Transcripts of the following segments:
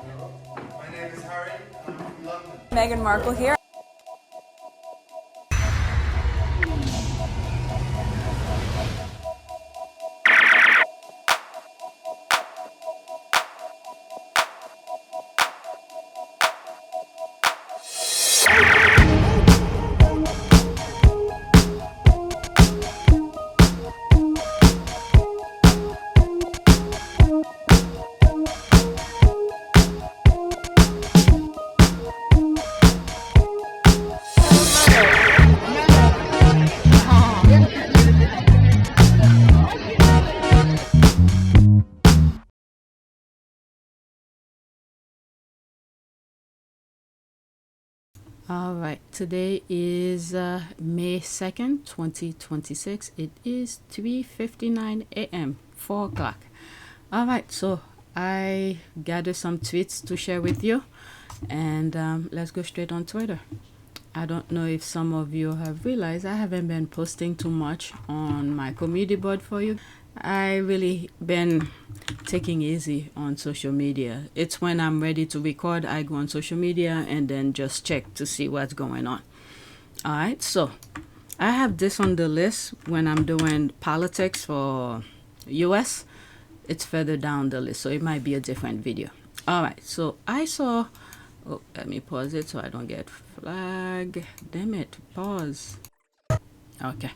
My name is Harry, and I'm from London. Meghan Markle here. All right, today is May 2nd, 2026. It is 3:59 a.m., 4 o'clock. All right, so I gathered some tweets to share with you, and let's go straight on Twitter. I don't know if some of you have realized I haven't been posting too much on my community board for you. I really been taking easy on social media. It's when I'm ready to record, I go on social media and then just check to see what's going on. All right, so I have this on the list when I'm doing politics for US. It's further down the list, so it might be a different video. All right, so I saw, oh, let me pause it so I don't get flag. Damn it, pause. Okay.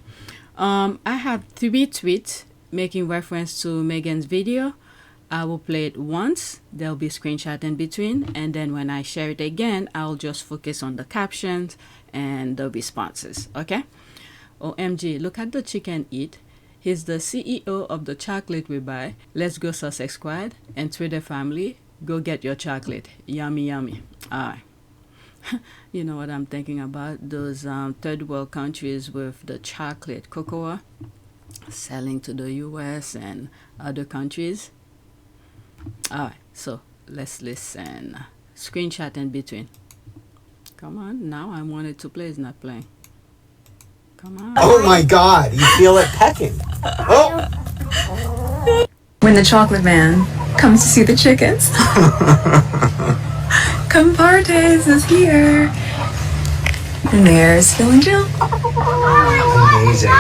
I have 3 tweets making reference to Meghan's video. I will play it once, there'll be screenshot in between, and then when I share it again, I'll just focus on the captions and the responses, okay? OMG, look at the chicken eat. He's the CEO of the chocolate we buy. Let's go Sussex squad and Twitter family. Go get your chocolate. Yummy, yummy. All right. You know what I'm thinking about? Those third world countries with the chocolate cocoa selling to the US and other countries. All right, so let's listen. Screenshot in between. Come on, now I want it to play. It's not playing. Come on. Oh my God, you feel it pecking. Oh. When the chocolate man comes to see the chickens. Compartes is here. And there's Phil and Jill. Amazing.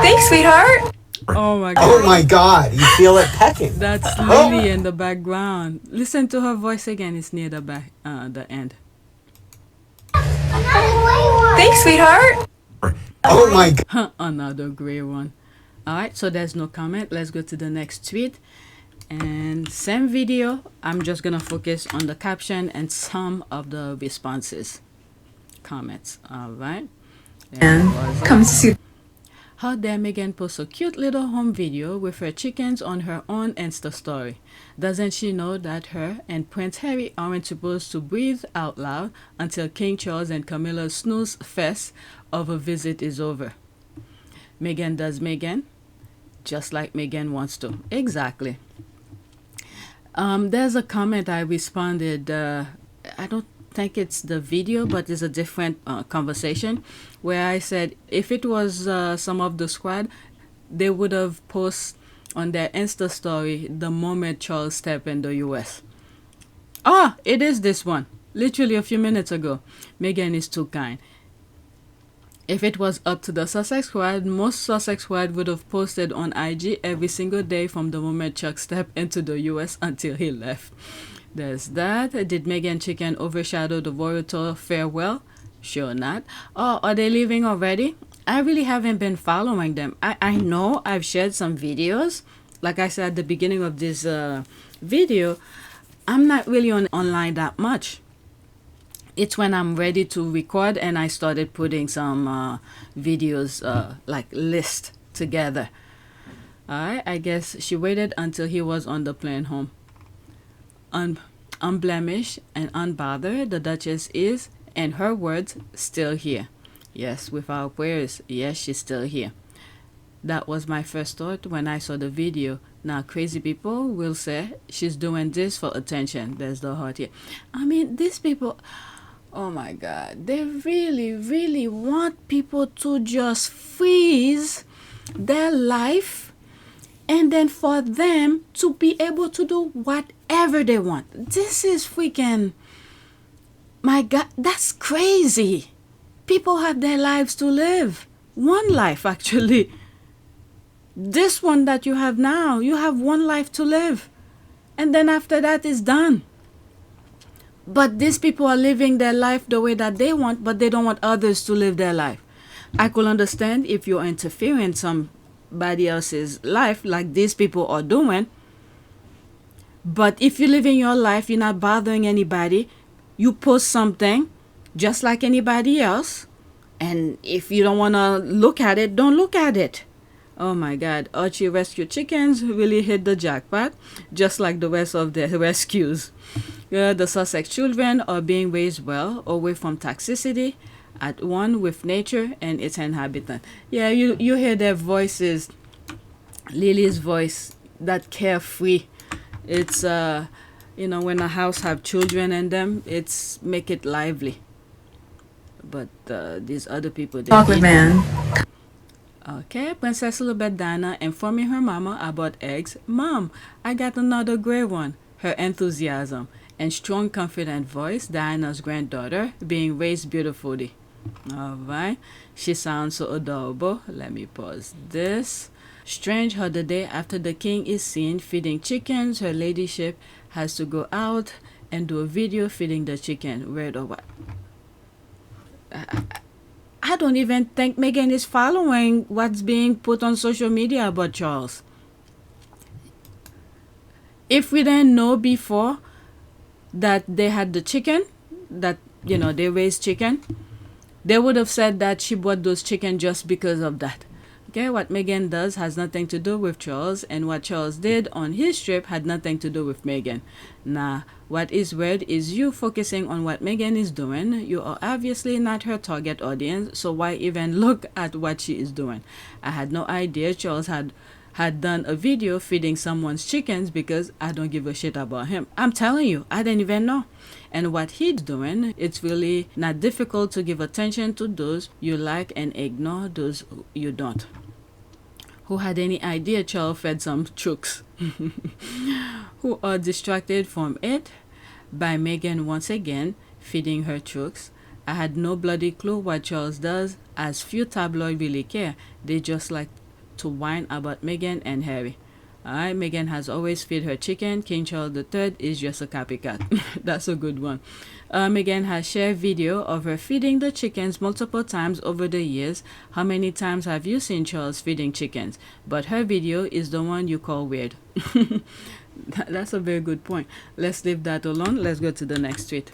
Thanks, sweetheart. Oh my God. Oh my God, you feel it pecking. That's Lily in the background. Listen to her voice again. It's near the back, the end. Thanks, sweetheart. Oh my God. Another gray one. All right, so there's no comment. Let's go to the next tweet. And same video. I'm just gonna focus on the caption and some of the responses, comments. All right. And comes to see. How dare Meghan post a cute little home video with her chickens on her own Insta story? Doesn't she know that her and Prince Harry aren't supposed to breathe out loud until King Charles and Camilla's snooze fest of a visit is over? Meghan does Meghan, just like Meghan wants to. Exactly. There's a comment I responded. I don't think it's the video, but it's a different conversation where I said if it was some of the squad, they would have posted on their Insta story the moment Charles stepped in the US. Ah, it is this one. Literally a few minutes ago. Meghan is too kind. If it was up to the Sussex squad, most Sussex squad would have posted on IG every single day from the moment Chuck stepped into the US until he left. There's that. Did Meghan Chicken overshadow the royal tour farewell? Sure not. Oh, are they leaving already? I really haven't been following them. I know I've shared some videos. Like I said at the beginning of this video, I'm not really online that much. It's when I'm ready to record and I started putting some videos like list together. Alright, I guess she waited until he was on the plane home. Unblemished and unbothered, the Duchess is, in her words, still here. Yes, with our prayers, yes, she's still here. That was my first thought when I saw the video. Now, crazy people will say she's doing this for attention. There's the heart here. I mean, these people, oh my God, they really, really want people to just freeze their life and then for them to be able to do whatever they want. This is freaking, my God, that's crazy. People have their lives to live. One life, actually. This one that you have now, you have one life to live. And then after that is done. But these people are living their life the way that they want, but they don't want others to live their life. I could understand if you're interfering in somebody else's life like these people are doing. But if you're living your life, you're not bothering anybody, you post something just like anybody else. And if you don't want to look at it, don't look at it. Oh my God, Archie Rescue Chickens really hit the jackpot, just like the rest of the rescues. The Sussex children are being raised well, away from toxicity, at one with nature and its inhabitant. Yeah, you hear their voices, Lily's voice, that carefree. It's, when a house have children in them, it's make it lively. But these other people, they Awkward man. Okay, Princess Lilibet Diana informing her mama about eggs. Mom, I got another gray one. Her enthusiasm and strong, confident voice, Diana's granddaughter, being raised beautifully. Alright, she sounds so adorable. Let me pause this. Strange how the day after the king is seen feeding chickens, her ladyship has to go out and do a video feeding the chicken. Weird or what? I don't even think Meghan is following what's being put on social media about Charles. If we didn't know before that they had the chicken, that, they raised chicken, they would have said that she bought those chicken just because of that. Okay, what Meghan does has nothing to do with Charles, and what Charles did on his trip had nothing to do with Meghan. Nah, what is weird is you focusing on what Meghan is doing. You are obviously not her target audience, so why even look at what she is doing? I had no idea Charles had done a video feeding someone's chickens because I don't give a shit about him. I'm telling you, I didn't even know. And what he's doing, it's really not difficult to give attention to those you like and ignore those you don't. Who had any idea Charles fed some chooks? Who are distracted from it by Meghan once again feeding her chooks. I had no bloody clue what Charles does, as few tabloids really care. They just like to whine about Meghan and Harry. Alright, Meghan has always fed her chicken. King Charles III is just a copycat. That's a good one. Meghan has shared video of her feeding the chickens multiple times over the years. How many times have you seen Charles feeding chickens? But her video is the one you call weird. That's a very good point. Let's leave that alone. Let's go to the next tweet.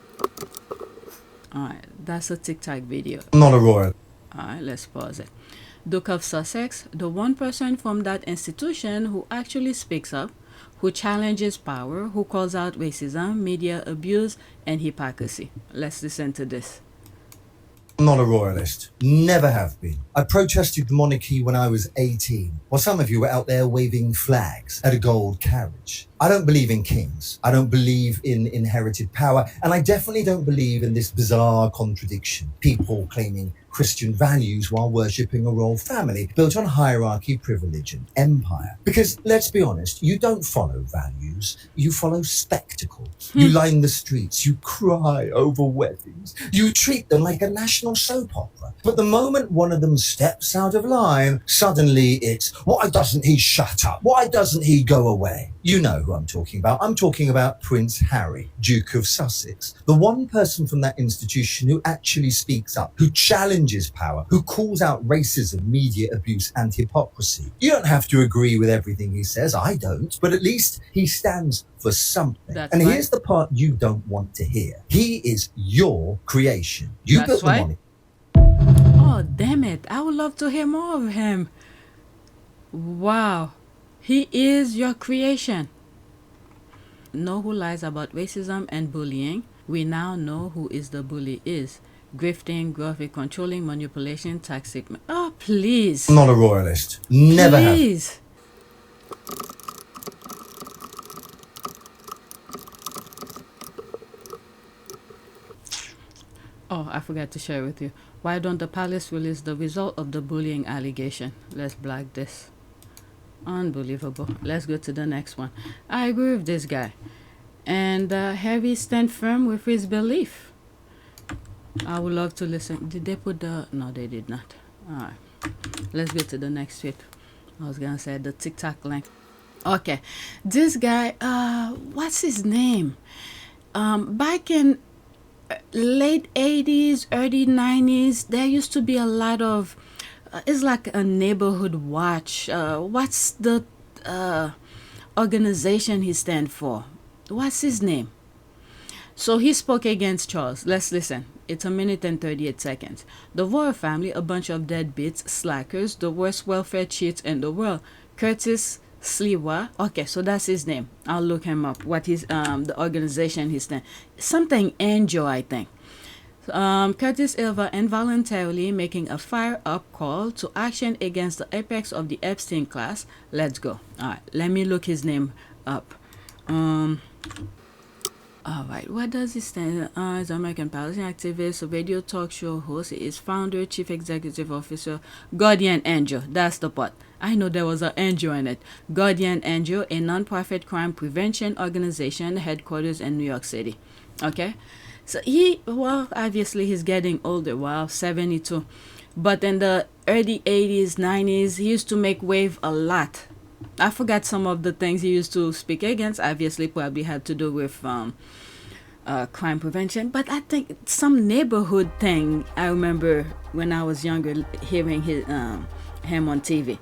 Alright, that's a TikTok video. Not a royal. Alright, let's pause it. Duke of Sussex, the one person from that institution who actually speaks up, who challenges power, who calls out racism, media abuse, and hypocrisy. Let's listen to this. I'm not a royalist. Never have been. I protested the monarchy when I was 18, while some of you were out there waving flags at a gold carriage. I don't believe in kings. I don't believe in inherited power. And I definitely don't believe in this bizarre contradiction. People claiming Christian values while worshipping a royal family built on hierarchy, privilege, and empire. Because let's be honest, you don't follow values, you follow spectacle. You line the streets, you cry over weddings, you treat them like a national soap opera. But the moment one of them steps out of line, suddenly it's, why doesn't he shut up? Why doesn't he go away? You know who I'm talking about. I'm talking about Prince Harry, Duke of Sussex, the one person from that institution who actually speaks up, who challenges power, who calls out racism, media abuse, and hypocrisy. You don't have to agree with everything he says. I don't. But at least he stands for something. That's and right. Here's the part you don't want to hear. He is your creation. You That's built the right. monarchy. Oh, damn it. I would love to hear more of him. Wow. He is your creation. Know who lies about racism and bullying? We now know who is the bully is. Grifting, graphic, controlling, manipulation, toxic. Oh, please. I'm not a royalist. Never have. Please. Oh, I forgot to share with you. Why don't the palace release the result of the bullying allegation? Let's black this. Unbelievable. Let's go to the next one. I agree with this guy. And Harry stand firm with his belief. I would love to listen. Did they put the... No, they did not. Alright. Let's go to the next tweet. I was gonna say the TikTok link. Okay. This guy, what's his name? Back in late 80s, early 90s, there used to be a lot of... it's like a neighborhood watch. What's the organization he stand for? What's his name? So he spoke against Charles. Let's listen. It's 1 minute and 38 seconds. The royal family, a bunch of deadbeats, slackers, the worst welfare cheats in the world. Curtis Sliwa. Okay, so that's his name. I'll look him up. What is the organization he stand? Something Angel, I think. Curtis Ilva involuntarily making a fire-up call to action against the apex of the Epstein class. Let's go. All right, let me look his name up. All right, what does he stand? He's an American policy activist, a radio talk show host. He is founder, chief executive officer, Guardian Angel. That's the part. I know there was an angel in it. Guardian Angel, a non-profit crime prevention organization, headquarters in New York City. Okay. So well, obviously he's getting older. Wow, 72. But in the early 80s, 90s, he used to make wave a lot. I forgot some of the things he used to speak against. Obviously, probably had to do with crime prevention. But I think some neighborhood thing, I remember when I was younger, hearing him on TV.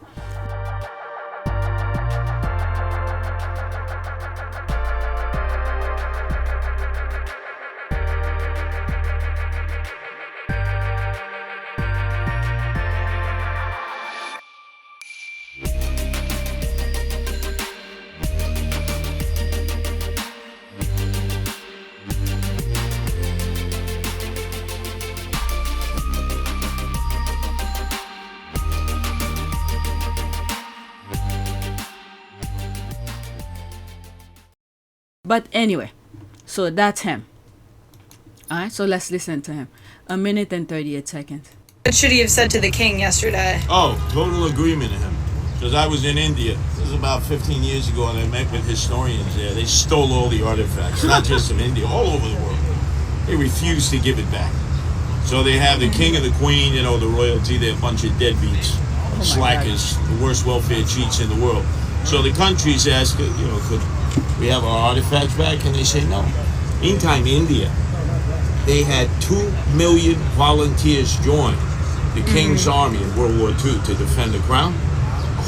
But anyway, so that's him. Alright, so let's listen to him. 1 minute and 38 seconds. What should he have said to the king yesterday? Oh, total agreement to him. Because I was in India. This was about 15 years ago, and I met with historians there. They stole all the artifacts, not just from India, all over the world. They refused to give it back. So they have the king and the queen, you know, the royalty. They're a bunch of deadbeats, slackers, the worst welfare cheats in the world. So the countries ask, you know, could we have our artifacts back? And they say no. Meantime, India, they had 2 million volunteers join the King's Army in World War II to defend the crown.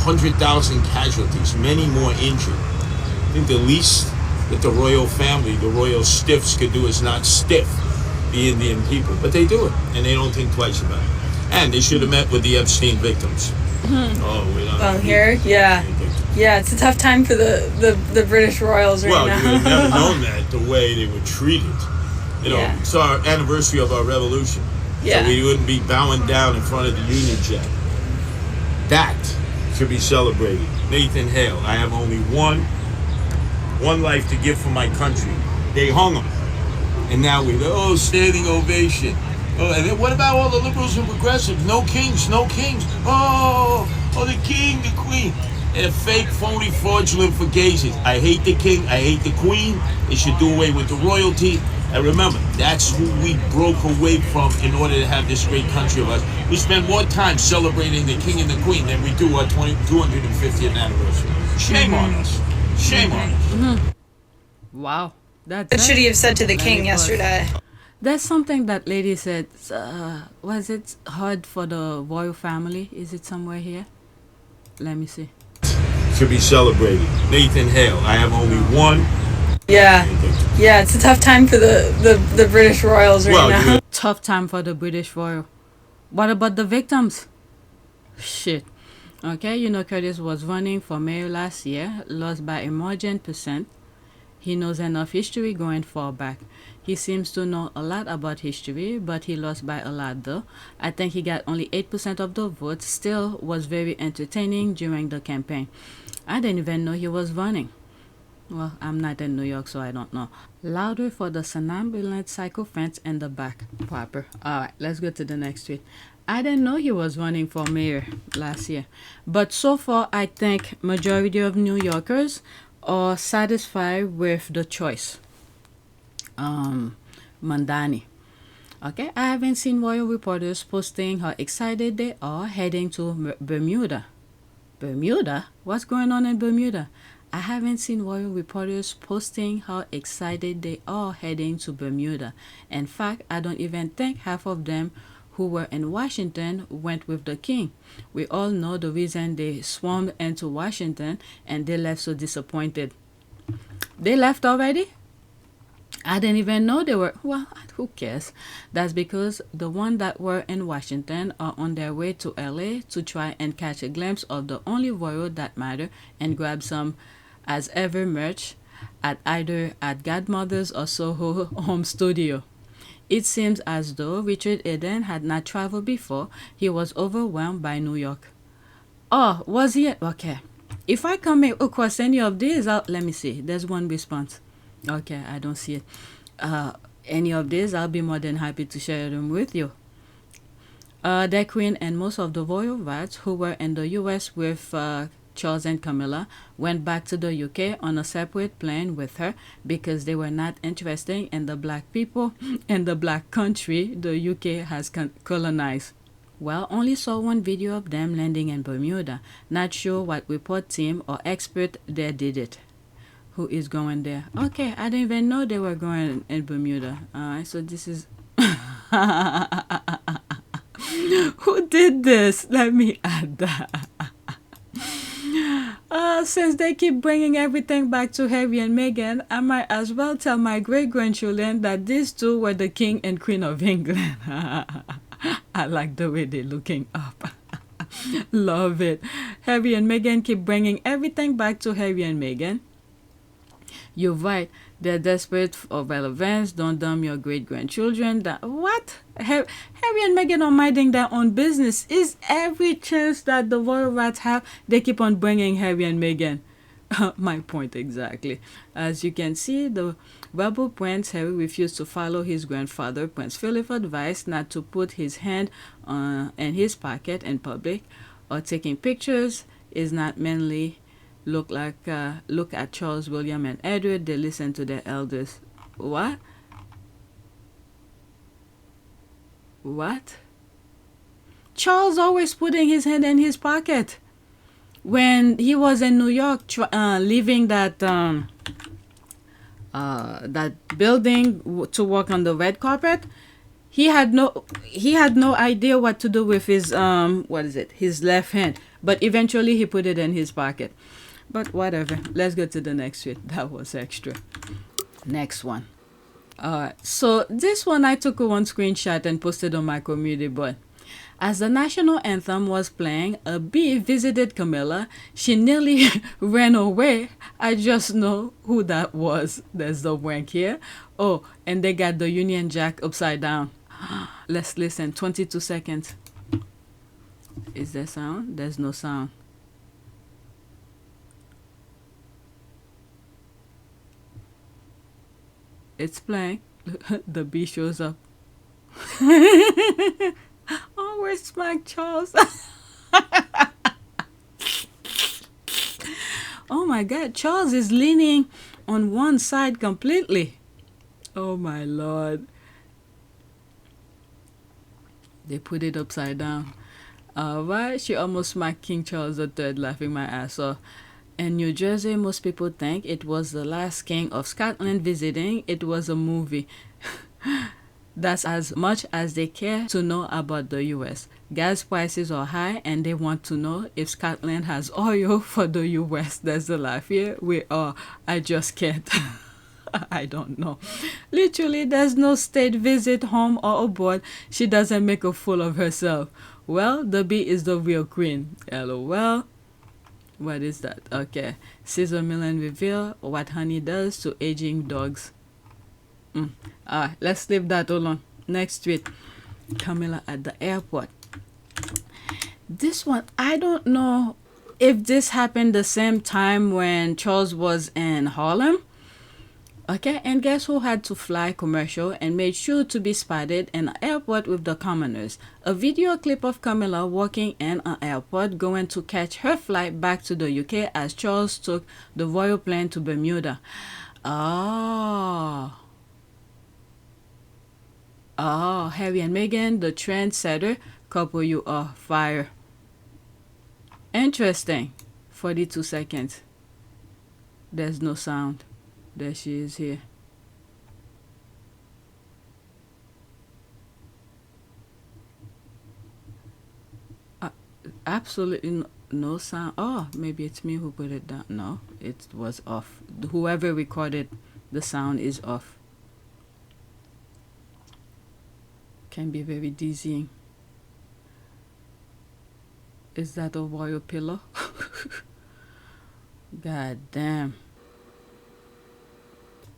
100,000 casualties, many more injured. I think the least that the royal family, the royal stiffs could do is not stiff the Indian people, but they do it, and they don't think twice about it. And they should have met with the Epstein victims. Oh, we don't Well, here, yeah. Yeah, it's a tough time for the British royals right well, now. you would never known that, the way they were treated. You know, Yeah. it's our anniversary of our revolution. Yeah. So we wouldn't be bowing down in front of the Union Jack. That should be celebrated. Nathan Hale, I have only one life to give for my country. They hung him. And now we go, standing ovation. Oh, and then what about all the liberals and progressives? No kings, no kings. Oh, the king, the queen. And fake, phony, fraudulent fugazes. I hate the king, I hate the queen. They should do away with the royalty. And remember, that's who we broke away from in order to have this great country of ours. We spend more time celebrating the king and the queen than we do our 250th anniversary. Shame on us. Shame on us. Wow. That's What should he have said to the Let king me pause. yesterday? There's something that lady said. Was it hard for the royal family? Is it somewhere here? Let me see. Should be celebrated. Nathan Hale, I have only one. Yeah. Yeah, it's a tough time for the British royals right Well, now. Tough time for the British royal. What about the victims? Shit. Okay, you know Curtis was running for mayor last year, lost by a margin %. He knows enough history going far back. He seems to know a lot about history, but he lost by a lot though. I think he got only 8% of the vote, still was very entertaining during the campaign. I didn't even know he was running. Well, I'm not in New York, so I don't know. Louder for the somnambulant psycho fence in the back. Proper. Alright, let's go to the next tweet. I didn't know he was running for mayor last year. But so far, I think majority of New Yorkers are satisfied with the choice. Mandani. Okay, I haven't seen royal reporters posting how excited they are heading to Bermuda. Bermuda? What's going on in Bermuda? I haven't seen royal reporters posting how excited they are heading to Bermuda. In fact, I don't even think half of them who were in Washington went with the king. We all know the reason they swarmed into Washington and they left so disappointed. They left already? I didn't even know they were. Well, who cares? That's because the ones that were in Washington are on their way to LA to try and catch a glimpse of the only royal that matter and grab some as ever merch at either at Godmother's or Soho Home Studio. It seems as though Richard Eden had not traveled before. He was overwhelmed by New York. Oh, was he? Okay. If I come across any of these, let me see. There's one response. Okay, I don't see it. Any of these, I'll be more than happy to share them with you. The Queen and most of the royal rats who were in the US with Charles and Camilla went back to the UK on a separate plane with her because they were not interested in the black people and the black country the UK has colonized. Well, only saw one video of them landing in Bermuda. Not sure what report team or expert there did it. Who is going there? Okay, I didn't even know they were going in Bermuda. Alright, so this is... Who did this? Let me add that. Since they keep bringing everything back to Harry and Meghan, I might as well tell my great-grandchildren that these two were the King and Queen of England. I like the way they're looking up. Love it. Harry and Meghan keep bringing everything back to Harry and Meghan. You're right. They're desperate for relevance. Don't dumb your great-grandchildren. What? Harry and Meghan are minding their own business. Is every chance that the royal rats have, they keep on bringing Harry and Meghan. My point exactly. As you can see, the rebel Prince Harry refused to follow his grandfather, Prince Philip's advice not to put his hand in his pocket in public or taking pictures is not manly. Look at Charles, William, and Edward. They listen to their elders. What? What? Charles always putting his hand in his pocket. When he was in New York, leaving that building to walk on the red carpet, he had no idea what to do with his his left hand. But eventually he put it in his pocket. But whatever. Let's go to the next tweet. That was extra. Next one. So this one I took one screenshot and posted on my community board. As the national anthem was playing, a bee visited Camilla. She nearly ran away. I just know who that was. There's the wank here. Oh, and they got the Union Jack upside down. Let's listen. 22 seconds. Is there sound? There's no sound. It's playing. The bee shows up. Oh, where's Smack Charles? Oh my God, Charles is leaning on one side completely. Oh my Lord. They put it upside down. Alright, she almost smacked King Charles III, laughing my ass off. In New Jersey, most people think it was the last king of Scotland visiting. It was a movie. That's as much as they care to know about the US. Gas prices are high and they want to know if Scotland has oil for the US. There's a laugh here. We are. I just can't. I don't know. Literally, there's no state visit, home or abroad. She doesn't make a fool of herself. Well, the bee is the real queen. LOL. What is that? Okay. Caesar Millen reveal what honey does to aging dogs. Let's leave that alone. Next tweet. Camilla at the airport. This one, I don't know if this happened the same time when Charles was in Harlem Okay, and guess who had to fly commercial and made sure to be spotted in an airport with the commoners? A video clip of Camilla walking in an airport going to catch her flight back to the UK as Charles took the royal plane to Bermuda. Oh, Harry and Meghan, the trendsetter couple, you are fire. Interesting. 42 seconds. There's no sound. There she is here. Absolutely no sound. Oh, maybe it's me who put it down. No, it was off. Whoever recorded the sound is off. Can be very dizzying. Is that a royal pillow? God damn.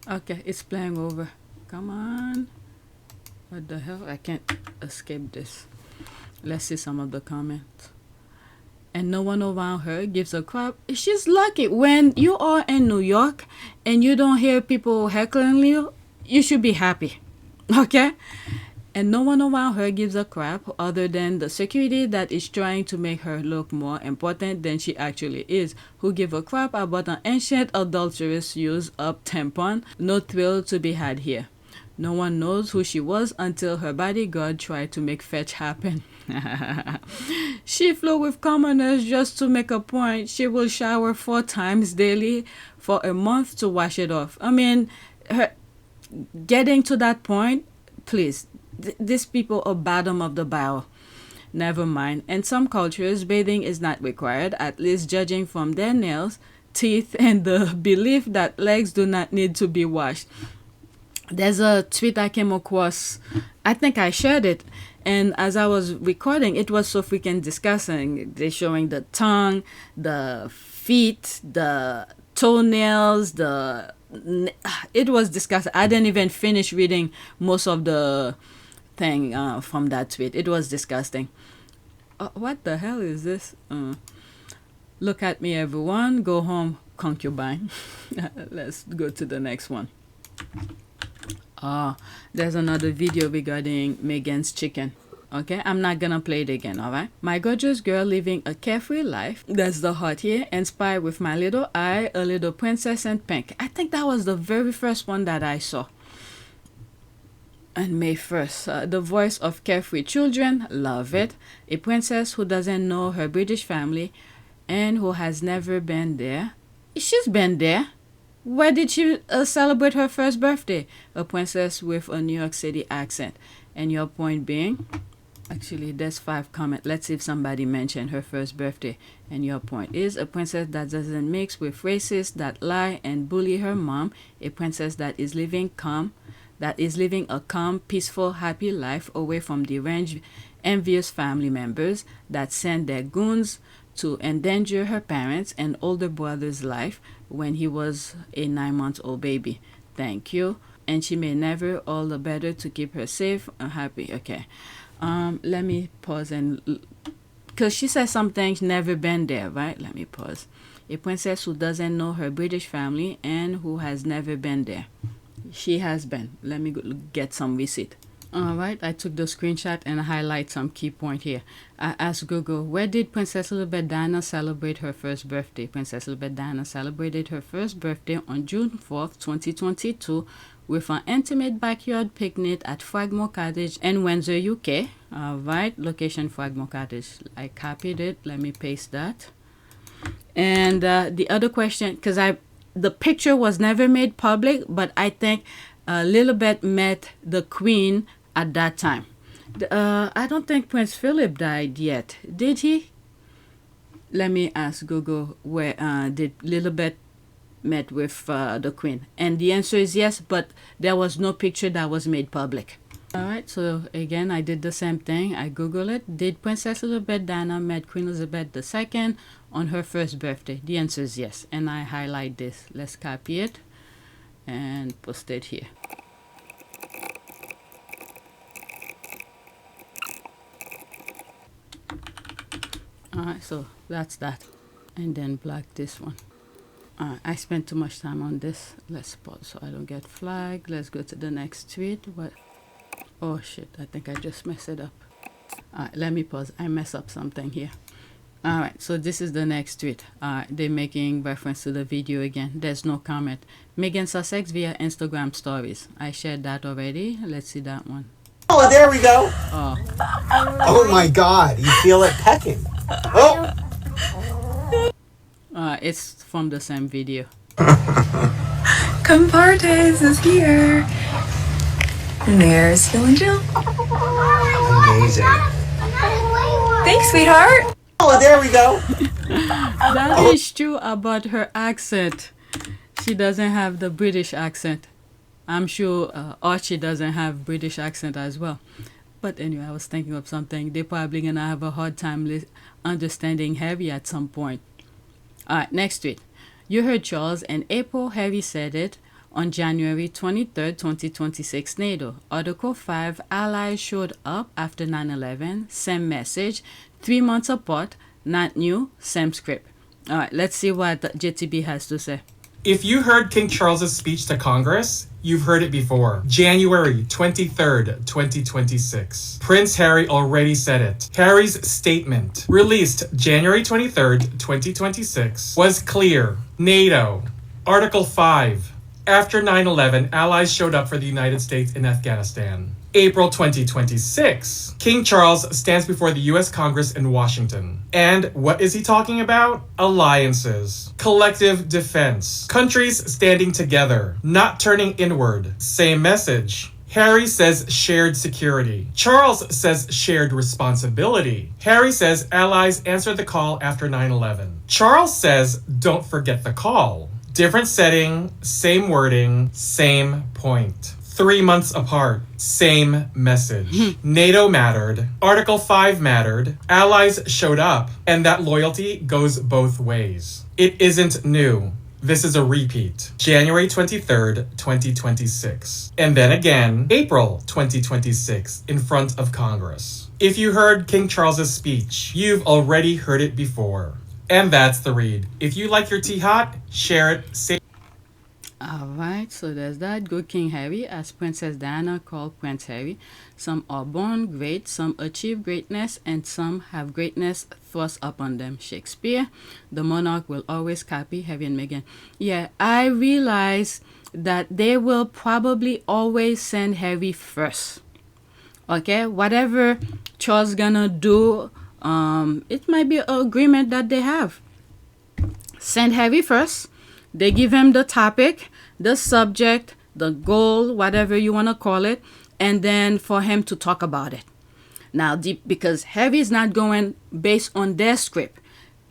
Okay, it's playing over. Come on. What the hell? I can't escape this. Let's see some of the comments. And no one around her gives a crap. She's lucky. When you are in New York and you don't hear people heckling you, you should be happy. Okay? And no one around her gives a crap other than the security that is trying to make her look more important than she actually is. Who give a crap about an ancient adulterous used up tampon? No thrill to be had here. No one knows who she was until her bodyguard tried to make fetch happen. She flew with commoners just to make a point. She will shower 4 times daily for a month to wash it off. I mean, her getting to that point, please. These people are bottom of the barrel. Never mind. In some cultures, bathing is not required, at least judging from their nails, teeth, and the belief that legs do not need to be washed. There's a tweet I came across. I think I shared it. And as I was recording, it was so freaking disgusting. They're showing the tongue, the feet, the toenails, it was disgusting. I didn't even finish reading most of the thing from that tweet. It was disgusting. What the hell is this? Look at me, everyone. Go home, concubine. Let's go to the next one. There's another video regarding Meghan's chicken. Okay, I'm not gonna play it again, alright? My gorgeous girl living a carefree life. That's the heart here. Inspired with my little eye, a little princess in pink. I think that was the very first one that I saw. And May 1st, the voice of carefree children. Love it. A princess who doesn't know her British family and who has never been there. She's been there. Where did she celebrate her first birthday? A princess with a New York City accent. And your point being? Actually, there's 5 comments. Let's see if somebody mentioned her first birthday. And your point is a princess that doesn't mix with racists that lie and bully her mom. A princess that is living a calm, peaceful, happy life away from deranged, envious family members that send their goons to endanger her parents' and older brother's life when he was a 9-month-old baby. Thank you. And she may never, all the better to keep her safe and happy. Okay. Let me pause and because she says something never been there, right? Let me pause. A princess who doesn't know her British family and who has never been there. She has been. Let me get some receipt. Alright, I took the screenshot and highlight some key point here. I asked Google, where did Princess Lilibet Diana celebrate her first birthday? Princess Lilibet Diana celebrated her first birthday on June 4th, 2022 with an intimate backyard picnic at Fragmore Cottage in Windsor, UK. Alright, location Fragmore Cottage. I copied it. Let me paste that. And the other question, because the picture was never made public, but I think Lilibet met the Queen at that time. I don't think Prince Philip died yet. Did he? Let me ask Google, where did Lilibet met with the Queen? And the answer is yes, but there was no picture that was made public. Alright, so again, I did the same thing. I Googled it. Did Princess Lilibet Diana met Queen Elizabeth II on her first birthday? The answer is yes. And I highlight this. Let's copy it and post it here. Alright, so that's that. And then black this one. I spent too much time on this. Let's pause so I don't get flagged. Let's go to the next tweet. What? Oh shit, I think I just messed it up. Let me pause. I mess up something here. Alright, so this is the next tweet. They're making reference to the video again. There's no comment. Meghan Sussex via Instagram stories. I shared that already. Let's see that one. Oh, there we go. Oh, Oh my God, you feel it pecking. Oh, it's from the same video. Compartes is here. And there's Phil and Jill. amazing. Thanks, sweetheart. Oh, there we go. That is true about her accent. She doesn't have the British accent. I'm sure Archie doesn't have British accent as well. But anyway, I was thinking of something. They're probably going to have a hard time understanding Harry at some point. Alright, next tweet. You heard Charles and April. Harry said it on January 23rd, 2026 NATO. Article 5, allies showed up after 9/11. Same message. 3 months apart. Not new. Same script. Alright, let's see what JTB has to say. If you heard King Charles's speech to Congress, you've heard it before. January 23rd, 2026. Prince Harry already said it. Harry's statement, released January 23rd, 2026, was clear. NATO, Article 5. After 9/11, allies showed up for the United States in Afghanistan. April 2026, King Charles stands before the U.S. Congress in Washington. And what is he talking about? Alliances, collective defense, countries standing together, not turning inward. Same message. Harry says shared security. Charles says shared responsibility. Harry says allies answer the call after 9/11. Charles says don't forget the call. Different setting, same wording, same point. 3 months apart, same message. NATO mattered. Article 5 mattered. Allies showed up. And that loyalty goes both ways. It isn't new. This is a repeat. January 23rd, 2026. And then again, April 2026, in front of Congress. If you heard King Charles's speech, you've already heard it before. And that's the read. If you like your tea hot, share it, say. Alright, so there's that. Good King Harry, as Princess Diana called Prince Harry. Some are born great, some achieve greatness, and some have greatness thrust upon them. Shakespeare. The monarch will always copy Harry and Meghan. Yeah, I realize that they will probably always send Harry first. Okay, whatever Charles gonna do, it might be an agreement that they have. Send Harry first. They give him the topic, the subject, the goal, whatever you want to call it, and then for him to talk about it. Now, because Harry is not going based on their script.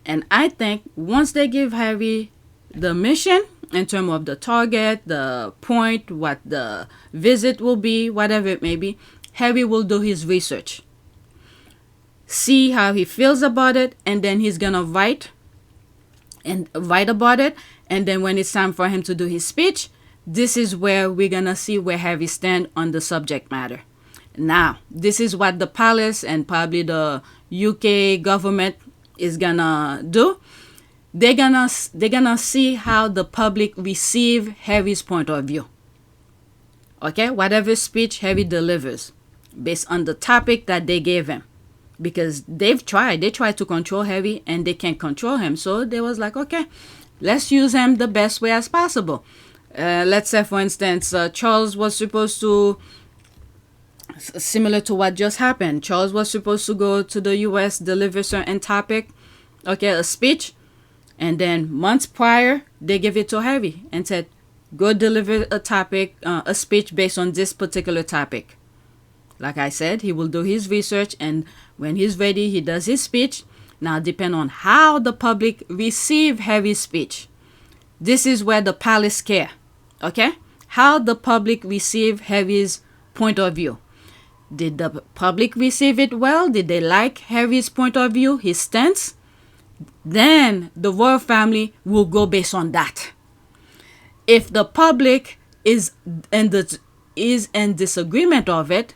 And I think once they give Harry the mission, in terms of the target, the point, what the visit will be, whatever it may be, Harry will do his research. See how he feels about it, and then he's going to write about it. And then when it's time for him to do his speech, this is where we're going to see where Harry stands on the subject matter. Now, this is what the palace and probably the UK government is going to do. They're gonna see how the public receive Harry's point of view. Okay? Whatever speech Harry delivers based on the topic that they gave him. Because they tried to control Harry and they can't control him. So they was like, okay, let's use him the best way as possible. Let's say, for instance, Charles was supposed to, similar to what just happened, Charles was supposed to go to the US, deliver certain topic, okay, a speech. And then months prior, they gave it to Harry and said, go deliver a topic, a speech based on this particular topic. Like I said, he will do his research, and when he's ready, he does his speech. Now, depend on how the public receive Harry's speech. This is where the palace care, okay? How the public receive Harry's point of view. Did the public receive it well? Did they like Harry's point of view, his stance? Then the royal family will go based on that. If the public is in disagreement of it,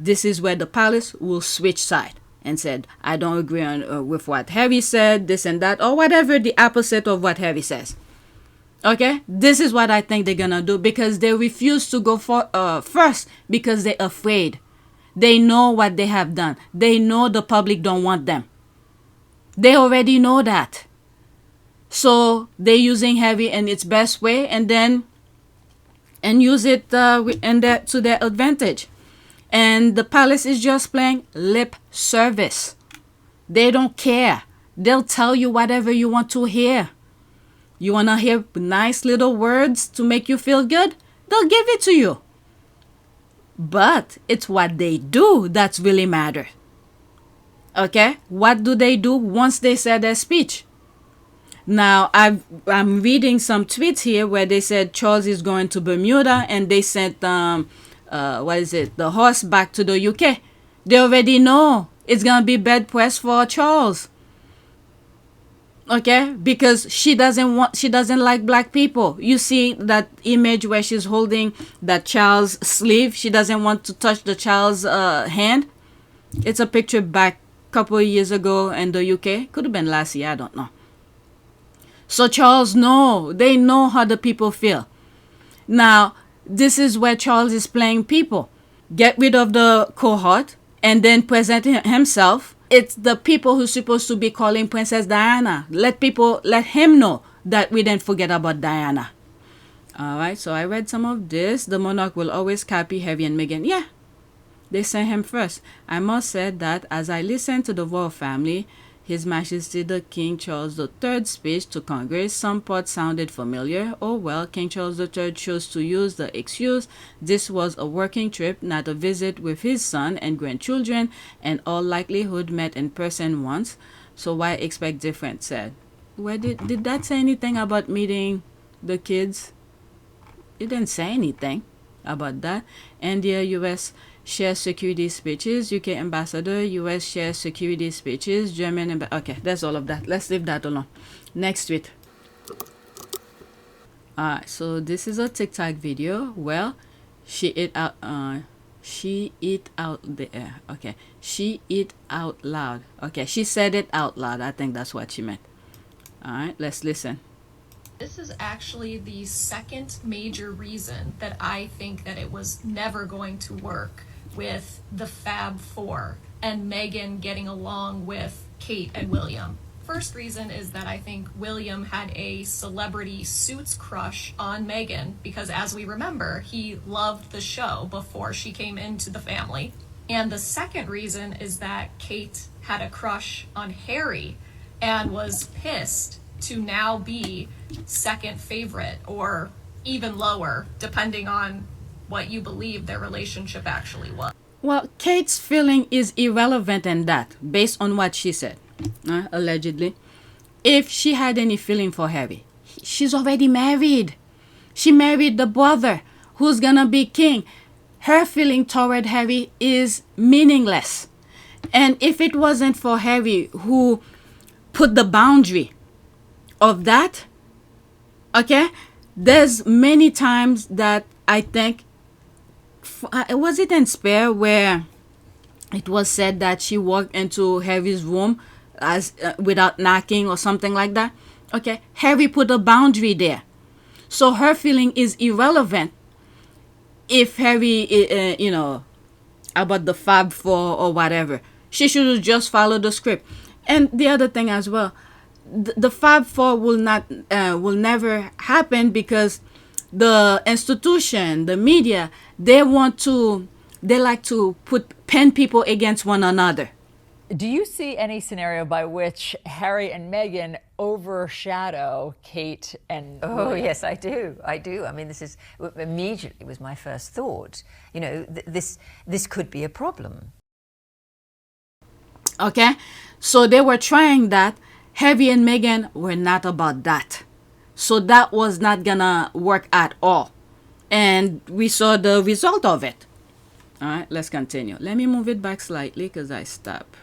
this is where the palace will switch side and said, I don't agree with what Harry said, this and that, or whatever the opposite of what Harry says. Okay, this is what I think they're gonna do, because they refuse to go for first because they're afraid. They know what they have done. They know the public don't want them. They already know that. So they're using Harry in its best way, and use it to their advantage. And the palace is just playing lip service. They don't care. They'll tell you whatever you want to hear. You want to hear nice little words to make you feel good? They'll give it to you. But it's what they do that's really matter. Okay? What do they do once they say their speech? Now, I'm reading some tweets here where they said Charles is going to Bermuda, and they sent, the horse back to the UK. They already know it's going to be bad press for Charles. Okay, because she doesn't like black people. You see that image where she's holding that child's sleeve. She doesn't want to touch the child's hand. It's a picture back a couple of years ago in the UK. Could have been last year, I don't know. So Charles they know how the people feel. Now, this is where Charles is playing people. Get rid of the cohort and then present himself. It's the people who's supposed to be calling Princess Diana. Let him know that we didn't forget about Diana. Alright, so I read some of this. The monarch will always copy Harry and Meghan. Yeah, they sent him first. I must say that as I listened to the royal family, His Majesty the King Charles III speech to Congress, some parts sounded familiar. Oh well, King Charles III chose to use the excuse this was a working trip, not a visit with his son and grandchildren, and all likelihood met in person once. So why expect different, said. Where did that say anything about meeting the kids? It didn't say anything about that. India, US share security speeches, UK ambassador, US share security speeches, German okay, that's all of that. Let's leave that alone. Next tweet. Alright, so this is a TikTok video. Well, she eat out there. Okay, she eat out loud. Okay, she said it out loud. I think that's what she meant. Alright, let's listen. This is actually the second major reason that I think that it was never going to work with the Fab Four and Meghan getting along with Kate and William. First reason is that I think William had a celebrity Suits crush on Meghan because, as we remember, he loved the show before she came into the family. And the second reason is that Kate had a crush on Harry and was pissed to now be second favorite or even lower, depending on what you believe their relationship actually was. Well, Kate's feeling is irrelevant in that, based on what she said, allegedly. If she had any feeling for Harry, she's already married. She married the brother who's gonna be king. Her feeling toward Harry is meaningless. And if it wasn't for Harry who put the boundary of that, okay, there's many times that I think, was it in Spare where it was said that she walked into Harry's room as without knocking or something like that? Okay, Harry put a boundary there, so her feeling is irrelevant. If Harry, about the Fab Four or whatever, she should have just followed the script. And the other thing as well, the Fab Four will never happen because the institution, the media, they like to pin people against one another. Do you see any scenario by which Harry and Meghan overshadow Kate and William? Yes, I do. I mean, this is immediately was my first thought. You know, this could be a problem. Okay, so they were trying that. Harry and Meghan were not about that. So that was not gonna work at all. And we saw the result of it. All right, let's continue. Let me move it back slightly because I stopped.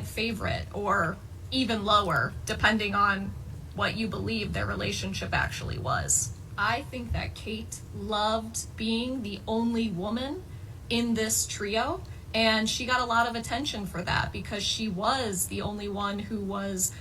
Favorite or even lower, depending on what you believe their relationship actually was. I think that Kate loved being the only woman in this trio, and she got a lot of attention for that because she was the only one who was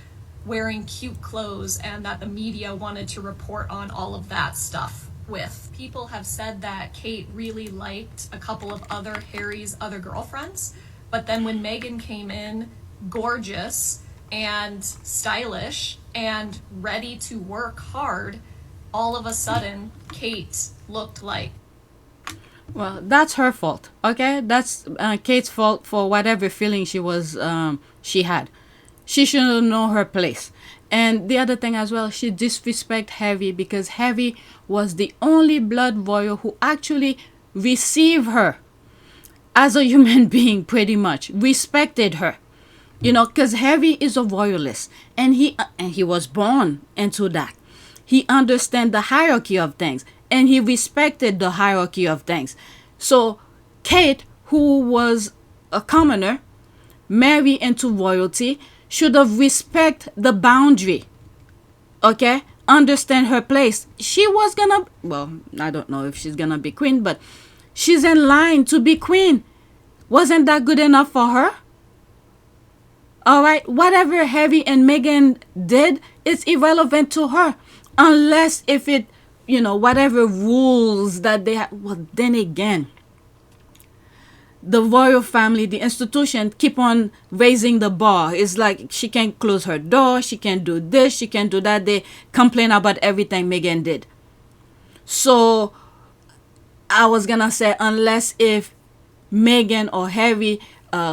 wearing cute clothes and that the media wanted to report on all of that stuff with. People have said that Kate really liked a couple of Harry's other girlfriends, but then when Meghan came in, gorgeous and stylish and ready to work hard, all of a sudden Kate looked like. Well, that's her fault, okay? That's Kate's fault for whatever feeling she had. She should know her place. And the other thing as well, she disrespect Harry because Harry was the only blood royal who actually received her as a human being, pretty much respected her. You know, because Harry is a royalist, and he was born into that. He understands the hierarchy of things, and he respected the hierarchy of things. So Kate, who was a commoner, married into royalty, should have respect the boundary. Okay? Understand her place. She was gonna, well, I don't know if she's gonna be queen, but she's in line to be queen. Wasn't that good enough for her? All right, whatever Harry and Meghan did, it's irrelevant to her. Unless if it, you know, whatever rules that they have. Well, then again, the royal family, the institution, keep on raising the bar. It's like she can't close her door. She can't do this. She can't do that. They complain about everything Meghan did. So I was going to say, unless if Meghan or Harry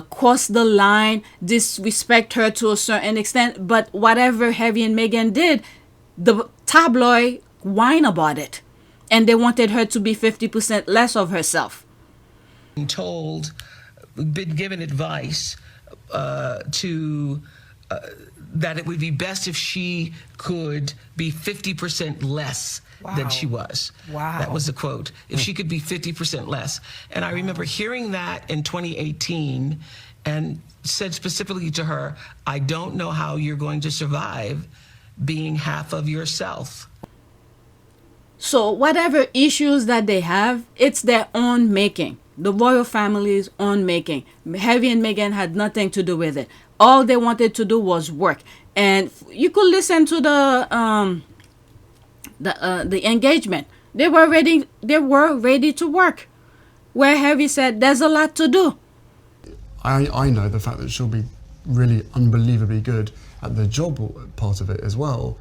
cross the line, disrespect her to a certain extent. But whatever Harry and Meghan did, the tabloid whine about it. And they wanted her to be 50% less of herself. Told, been given advice to that it would be best if she could be 50% less than she was. Wow. That was the quote. If she could be 50% less. And I remember hearing that in 2018 and said specifically to her, I don't know how you're going to survive being half of yourself. So whatever issues that they have, it's their own making. The royal family's own making. Harry and Meghan had nothing to do with it. All they wanted to do was work. And you could listen to the engagement. They were ready to work. Where Harry said, there's a lot to do. I know the fact that she'll be really unbelievably good at the job part of it as well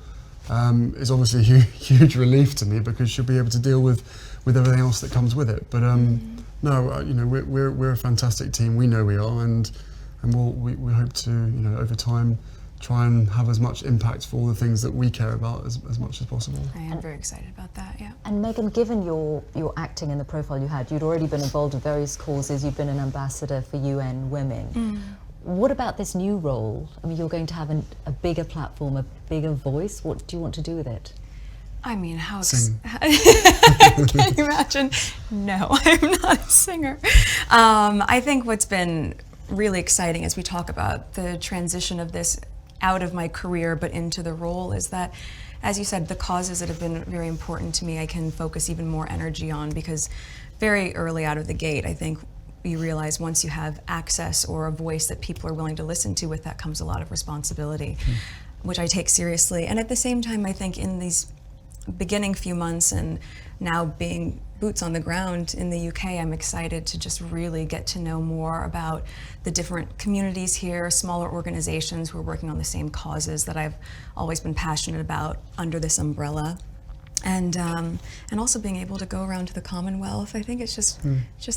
is obviously a huge relief to me, because she'll be able to deal with everything else that comes with it. But no, you know, we're a fantastic team. We know we are, and we hope to, you know, over time, try and have as much impact for all the things that we care about as much as possible. I am very excited about that, yeah. And Meghan, given your acting and the profile you had, you'd already been involved in various causes. You've been an ambassador for UN Women. What about this new role? I mean, you're going to have a bigger platform, a bigger voice. What do you want to do with it? I mean, how... Sing. Can you imagine? No, I'm not a singer. I think what's been really exciting as we talk about the transition of this out of my career but into the role is that, as you said, the causes that have been very important to me, I can focus even more energy on, because very early out of the gate, I think you realize once you have access or a voice that people are willing to listen to, with that comes a lot of responsibility, which I take seriously. And at the same time, I think in these beginning few months and now being boots on the ground in the UK, I'm excited to just really get to know more about the different communities here, smaller organizations who are working on the same causes that I've always been passionate about under this umbrella. And also being able to go around to the Commonwealth. I think it's just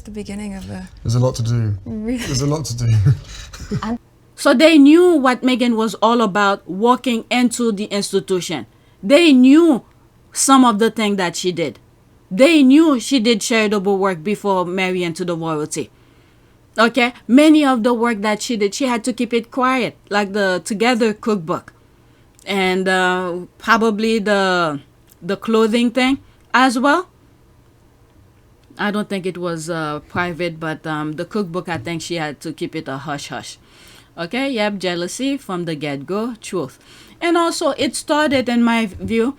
the beginning of a... There's a lot to do. Really? There's a lot to do. So they knew what Meghan was all about, walking into the institution. They knew some of the things that she did. They knew she did charitable work before marrying to the royalty. Okay? Many of the work that she did, she had to keep it quiet, like the Together cookbook. And probably the clothing thing as well. I don't think it was private, but the cookbook, I think she had to keep it a hush-hush. Okay? Yep, jealousy from the get-go, truth. And also, it started, in my view,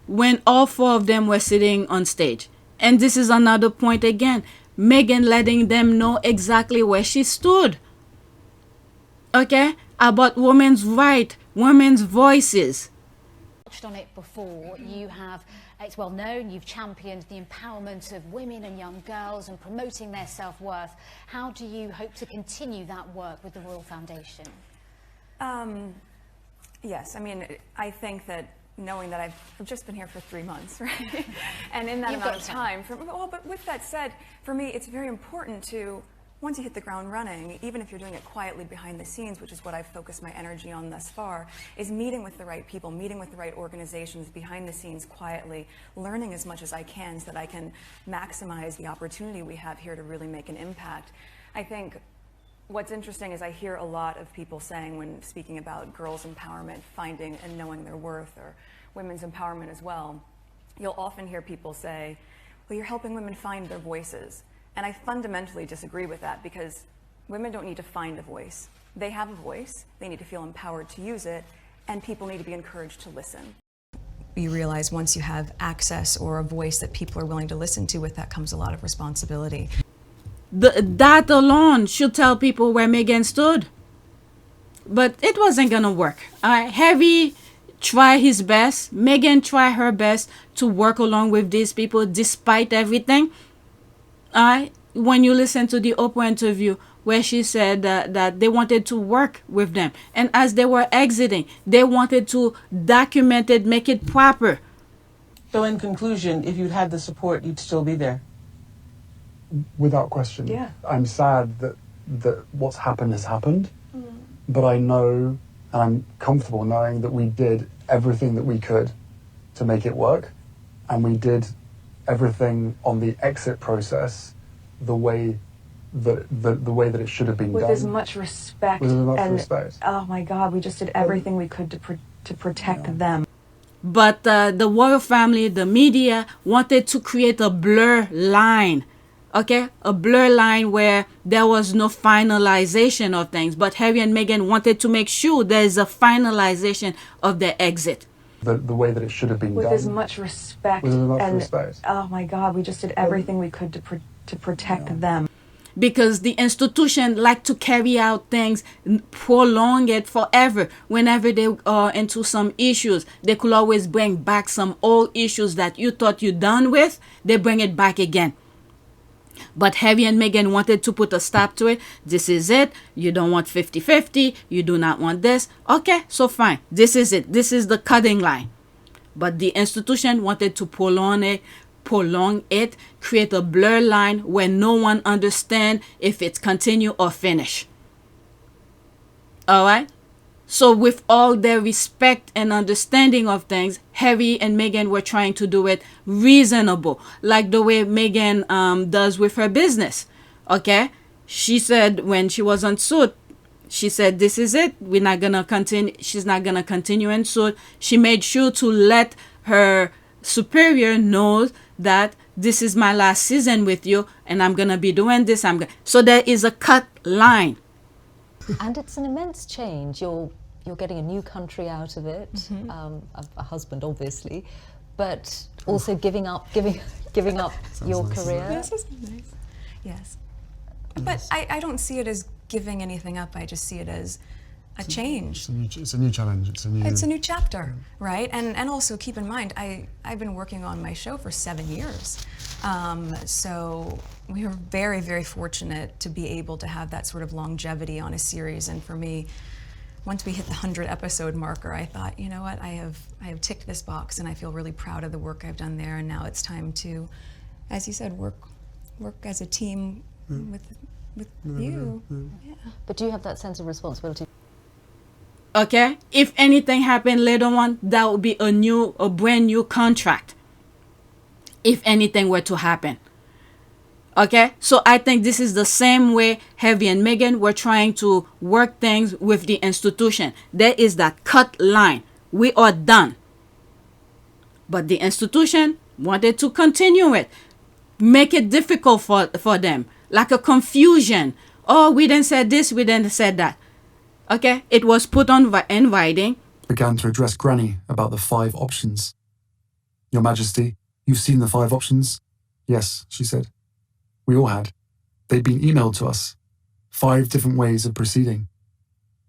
when all four of them were sitting on stage. And this is another point again. Meghan letting them know exactly where she stood. Okay? about women's rights, women's voices. Touched on it before. You have, it's well known, you've championed the empowerment of women and young girls and promoting their self-worth. How do you hope to continue that work with the Royal Foundation? Yes, I mean, I think that knowing that I've just been here for 3 months, right? And in that amount of time, but with that said, for me, it's very important to, once you hit the ground running, even if you're doing it quietly behind the scenes, which is what I've focused my energy on thus far, is meeting with the right people, meeting with the right organizations behind the scenes quietly, learning as much as I can so that I can maximize the opportunity we have here to really make an impact. I think what's interesting is I hear a lot of people saying when speaking about girls' empowerment, finding and knowing their worth, or women's empowerment as well, you'll often hear people say, well, you're helping women find their voices. And I fundamentally disagree with that, because women don't need to find a voice. They have a voice, they need to feel empowered to use it, and people need to be encouraged to listen. You realize once you have access or a voice that people are willing to listen to, with that comes a lot of responsibility. That alone should tell people where Meghan stood. But it wasn't gonna work. Harry tried his best, Meghan tried her best to work along with these people despite everything. When you listen to the Oprah interview where she said that they wanted to work with them, and as they were exiting, they wanted to document it, make it proper. So in conclusion, if you'd had the support, you'd still be there? Without question. Yeah. I'm sad that what's happened has happened, but I know, and I'm comfortable knowing that we did everything that we could to make it work, and we did everything on the exit process the way that it should have been with done. As much respect. With as much respect. Oh my God, we just did everything we could to protect them. But the royal family, the media, wanted to create a blur line. Okay, a blur line where there was no finalization of things. But Harry and Meghan wanted to make sure there is a finalization of their exit. The way that it should have been with done. As much respect. With as much respect. Oh my God, we just did everything we could to protect them. Because the institution like to carry out things, prolong it forever. Whenever they are into some issues, they could always bring back some old issues that you thought you're done with. They bring it back again. But Harry and Meghan wanted to put a stop to it. This is it. You don't want 50-50. You do not want this. Okay, so fine. This is it. This is the cutting line. But the institution wanted to prolong it, create a blur line where no one understands if it's continue or finish. All right? So with all their respect and understanding of things, Harry and Meghan were trying to do it reasonable, like the way Meghan does with her business. Okay? She said when she was on suit, she said, this is it. We're not going to continue. She's not going to continue in suit. She made sure to let her superior know that this is my last season with you and I'm going to be doing this. So there is a cut line. And it's an immense change. You're getting a new country out of it, a husband obviously, but also giving up your nice. career. This is nice. Yes. But I don't see it as giving anything up. I just see it as a change. It's a new challenge. It's a new chapter, right? And also keep in mind, I've been working on my show for 7 years. So we were very, very fortunate to be able to have that sort of longevity on a series. And for me, once we hit the 100 episode marker, I thought, you know what, I have ticked this box and I feel really proud of the work I've done there. And now it's time to, as you said, work as a team with you. Yeah. But do you have that sense of responsibility? Okay, if anything happened later on, that would be a brand new contract. If anything were to happen. Okay, so I think this is the same way Harry and Meghan were trying to work things with the institution. There is that cut line. We are done. But the institution wanted to continue it. Make it difficult for them. Like a confusion. Oh, we didn't say this, we didn't say that. Okay, it was put on in writing. Began to address Granny about the 5 options. Your Majesty, you've seen the 5 options? Yes, she said. We all had. They'd been emailed to us. 5 different ways of proceeding.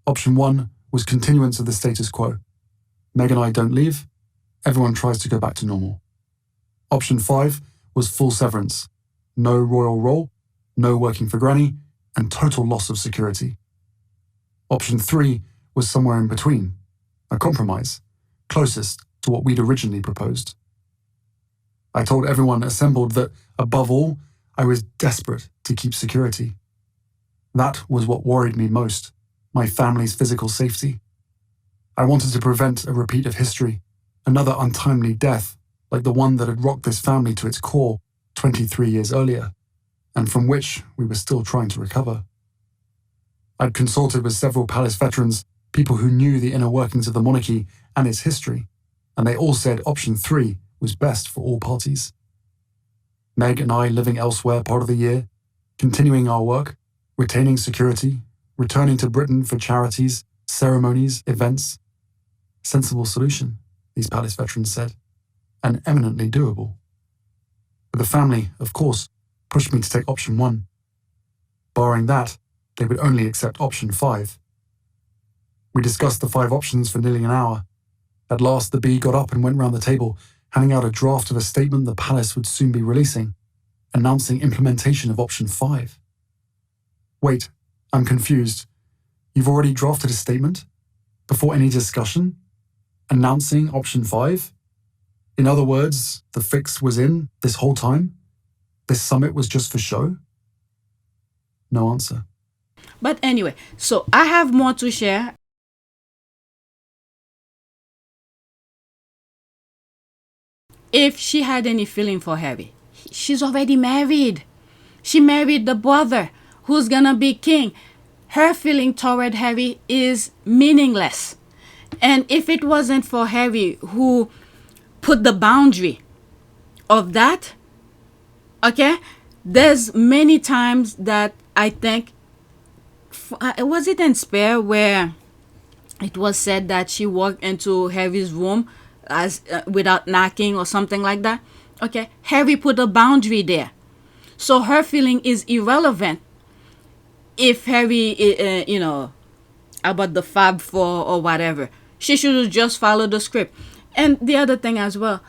Option 1 was continuance of the status quo. Meg and I don't leave. Everyone tries to go back to normal. Option 5 was full severance. No royal role, no working for Granny, and total loss of security. Option 3 was somewhere in between, a compromise, closest to what we'd originally proposed. I told everyone assembled that, above all, I was desperate to keep security. That was what worried me most, my family's physical safety. I wanted to prevent a repeat of history, another untimely death like the one that had rocked this family to its core 23 years earlier, and from which we were still trying to recover. I'd consulted with several palace veterans, people who knew the inner workings of the monarchy and its history, and they all said option 3 was best for all parties. Meg and I living elsewhere part of the year, continuing our work, retaining security, returning to Britain for charities, ceremonies, events. Sensible solution, these palace veterans said, and eminently doable. But the family, of course, pushed me to take option 1. Barring that, they would only accept option 5. We discussed the 5 options for nearly an hour. At last, the Bee got up and went round the table, handing out a draft of a statement the palace would soon be releasing, announcing implementation of option 5. Wait, I'm confused. You've already drafted a statement? Before any discussion? Announcing option 5? In other words, the fix was in this whole time? This summit was just for show? No answer. But anyway, so I have more to share. If she had any feeling for Harry, she's already married. She married the brother who's gonna be king. Her feeling toward Harry is meaningless. And if it wasn't for Harry who put the boundary of that, okay, there's many times that I think, was it in Spare where it was said that she walked into Harry's room as without knocking or something like that? Okay, Harry put a boundary there. So her feeling is irrelevant if Harry, about the Fab Four or whatever. She should have just followed the script. And the other thing as well,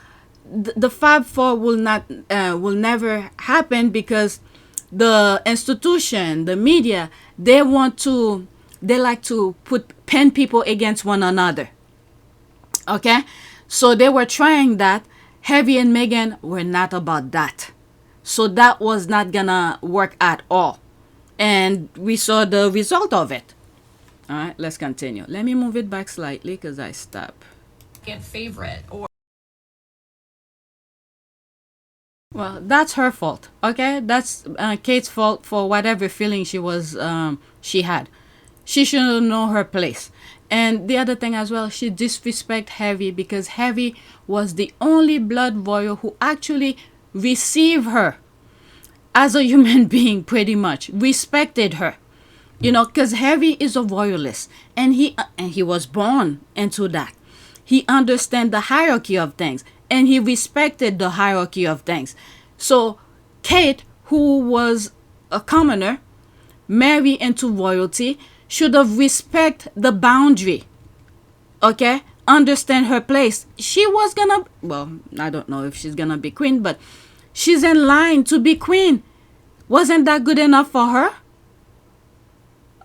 the Fab Four will never happen because the institution, the media, they like to pin people against one another. Okay? So they were trying that. Harry and Meghan were not about that. So that was not gonna work at all. And we saw the result of it. All right, let's continue. Let me move it back slightly because I stopped. Favorite or Well, that's her fault. Okay, that's Kate's fault for whatever feeling she had. She should know her place. And the other thing as well, she disrespect Harry because Harry was the only blood royal who actually received her as a human being, pretty much respected her. Because Harry is a royalist, and he was born into that. He understands the hierarchy of things, and he respected the hierarchy of things. So Kate, who was a commoner, married into royalty, should have respect the boundary. Okay? Understand her place. She was gonna, well, I don't know if she's gonna be queen, but she's in line to be queen. Wasn't that good enough for her?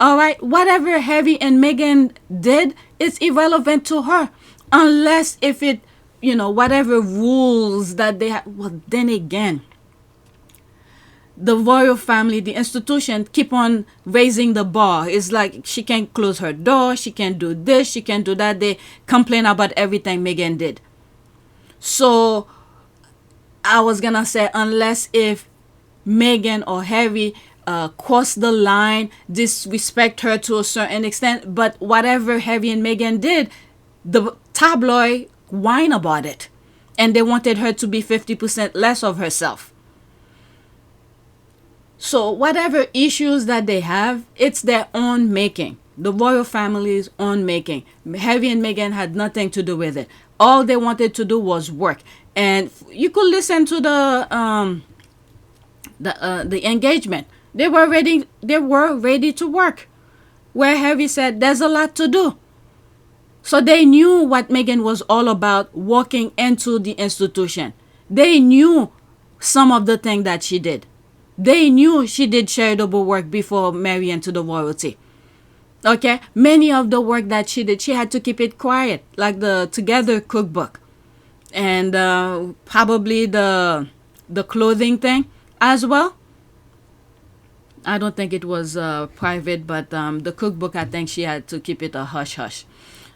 All right, whatever Harry and Meghan did, it's irrelevant to her. Unless if it, whatever rules that they have. Well, then again, the royal family, the institution, keep on raising the bar. It's like she can't close her door. She can't do this. She can't do that. They complain about everything Meghan did. So I was going to say, unless if Meghan or Harry cross the line, disrespect her to a certain extent. But whatever Harry and Meghan did, the tabloid whine about it. And they wanted her to be 50% less of herself. So whatever issues that they have, it's their own making. The royal family's own making. Harry and Meghan had nothing to do with it. All they wanted to do was work. And you could listen to the engagement. They were ready to work. where Harry said there's a lot to do. So they knew what Meghan was all about walking into the institution. They knew some of the things that she did. They knew she did charitable work before marrying to the royalty. Okay, many of the work that she did, she had to keep it quiet, like the Together cookbook, and probably the clothing thing as well. I don't think it was private, but the cookbook, I think she had to keep it a hush-hush.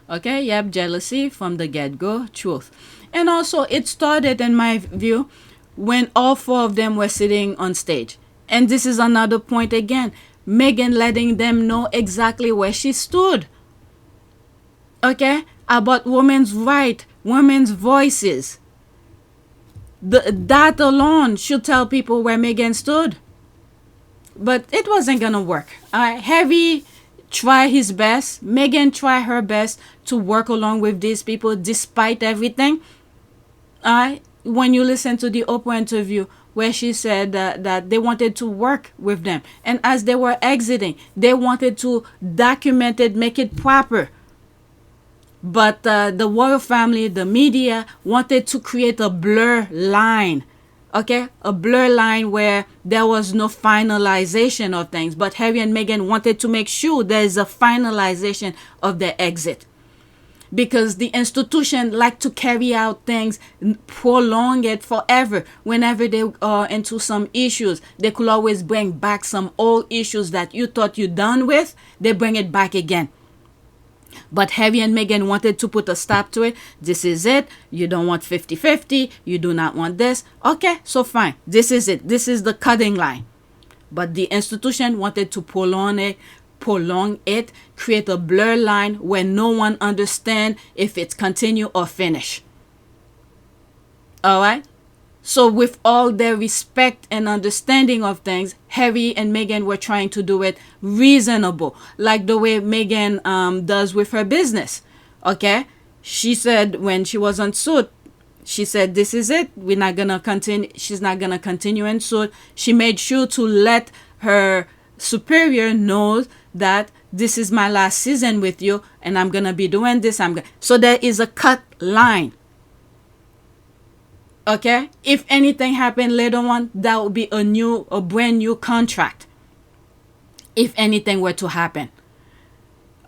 Okay, yep, jealousy from the get-go, truth. And also, it started, in my view, when all four of them were sitting on stage. And this is another point again. Meghan letting them know exactly where she stood. Okay, about women's rights, women's voices. That alone should tell people where Meghan stood. But it wasn't gonna work. Harry tried his best. Meghan tried her best to work along with these people despite everything. When you listen to the Oprah interview where she said that they wanted to work with them, and as they were exiting, they wanted to document it, make it proper. But the royal family, the media, wanted to create a blur line. Okay, a blur line where there was no finalization of things. But Harry and Meghan wanted to make sure there is a finalization of their exit. Because the institution like to carry out things, prolong it forever. Whenever they are into some issues, they could always bring back some old issues that you thought you're done with. They bring it back again. But Harry and Meghan wanted to put a stop to it. This is it. You don't want 50-50. You do not want this. Okay, so fine. This is it. This is the cutting line. But the institution wanted to prolong it, create a blur line where no one understands if it's continue or finish. All right? So with all their respect and understanding of things, Harry and Meghan were trying to do it reasonable, like the way Meghan does with her business. Okay? She said when she was on suit, she said, this is it. We're not going to continue. She's not going to continue in suit. She made sure to let her superior know that this is my last season with you and I'm going to be doing this. So there is a cut line. Okay, if anything happened later on, that would be a brand new contract. If anything were to happen.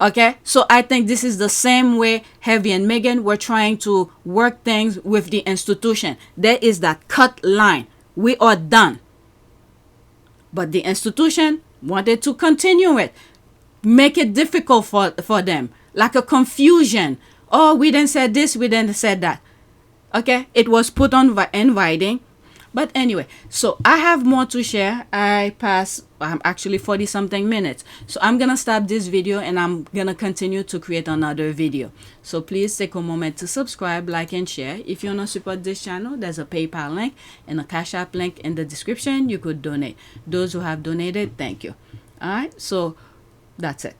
Okay, so I think this is the same way Harry and Meghan were trying to work things with the institution. There is that cut line. We are done. But the institution wanted to continue it. Make it difficult for them. Like a confusion. Oh, we didn't say this, we didn't say that. Okay, it was put on in writing. But anyway, so I have more to share. I'm actually 40-something minutes. So I'm going to stop this video and I'm going to continue to create another video. So please take a moment to subscribe, like, and share. If you want to support this channel, there's a PayPal link and a Cash App link in the description. You could donate. Those who have donated, thank you. All right, so that's it.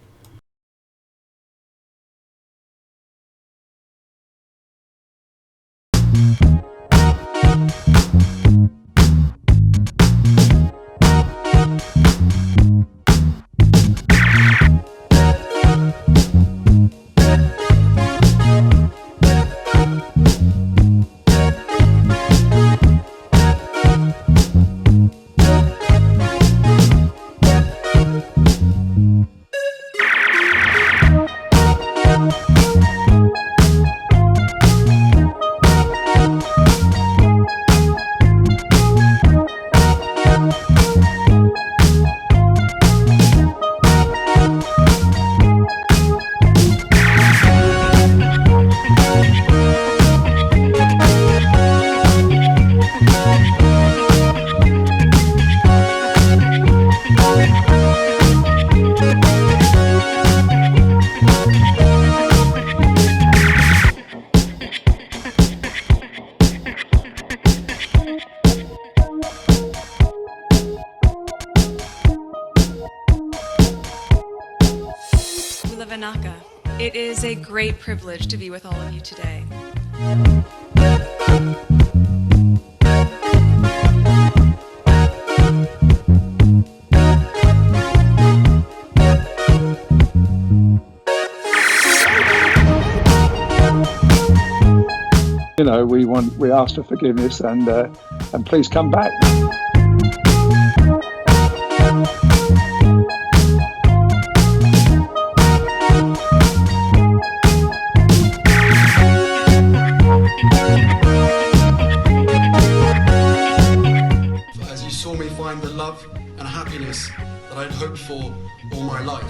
It is a great privilege to be with all of you today. we ask for forgiveness, and please come back. As you saw me find the love and happiness that I'd hoped for all my life.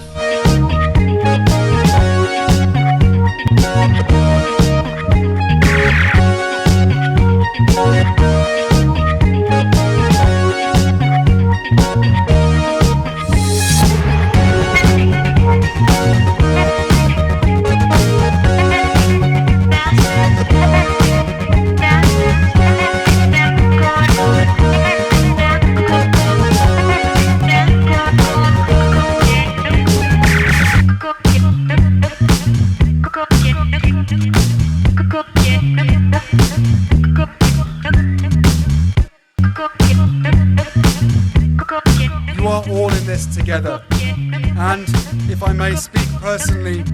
You are all in this together, and if I may speak personally,